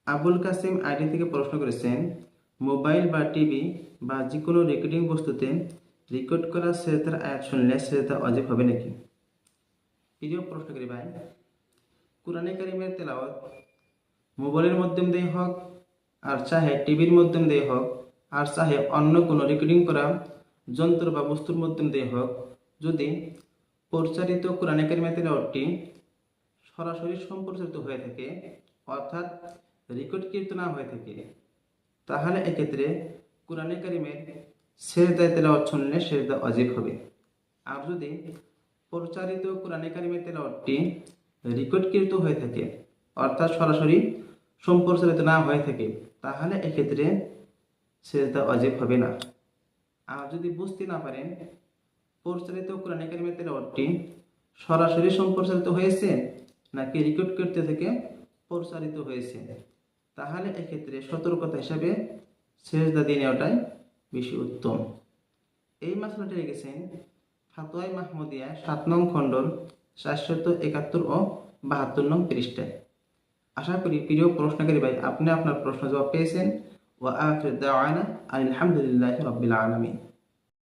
Abul Qasim ID থেকে প্রশ্ন করেছেন, মোবাইল বা টিভি বা যে কোনো রেকর্ডিং বস্তুতে রেকর্ড করা সেজদার আয়াত শুনলে সেজদা ওয়াজিব হবে নাকি? প্রিয় প্রশ্নকারী ভাই, কুরআনে কারিমের তেলাওয়াত মোবাইলের মাধ্যম দিয়ে হোক, আর চাহে টিভির মাধ্যম দিয়ে হোক, আর চাহে অন্য কোনো রেকর্ডিং করা যন্ত্র বা বস্তুর মাধ্যম দিয়ে হোক, যদি প্রচারিত কুরআনে কারিমের তেলাওয়াতটি সরাসরি সম্প্রচারিত হয়ে থাকে, অর্থাৎ রেকর্ডকৃত না হয়ে থাকে, তাহলে এক্ষেত্রে কুরআনে কারিমের সেজদায় তেলাওয়াত শুনলে সেজদা ওয়াজিব হবে। আর যদি প্রচারিত কুরআনে কারিমের তেলাওয়াতটি রেকর্ডকৃত হয়ে থাকে, অর্থাৎ সরাসরি সম্প্রচারিত না হয়ে থাকে, তাহলে এক্ষেত্রে সেজদা ওয়াজিব হবে না। আর যদি বুঝতে না পারেন প্রচারিত কুরআনে কারিমের তেলাওয়াতটি সরাসরি সম্প্রচারিত হয়েছে নাকি রেকর্ড করতে থেকে প্রচারিত হয়েছে, তাহলে এক্ষেত্রে সতর্কতা হিসাবে সেজদা দিয়ে নেওয়াটাই বেশি উত্তম। এই মাসলাটি রেখেছেন ফাতোয়ায়ে মাহমুদিয়া 7 নং খণ্ডর 471 ও 72 নং পৃষ্ঠায়। আশা করি প্রিয় প্রশ্নকারী ভাই আপনি আপনার প্রশ্ন জবাব পেয়েছেন। ওয়া আখির দাওয়ানা আলহামদুলিল্লাহি রাব্বিল আলামিন।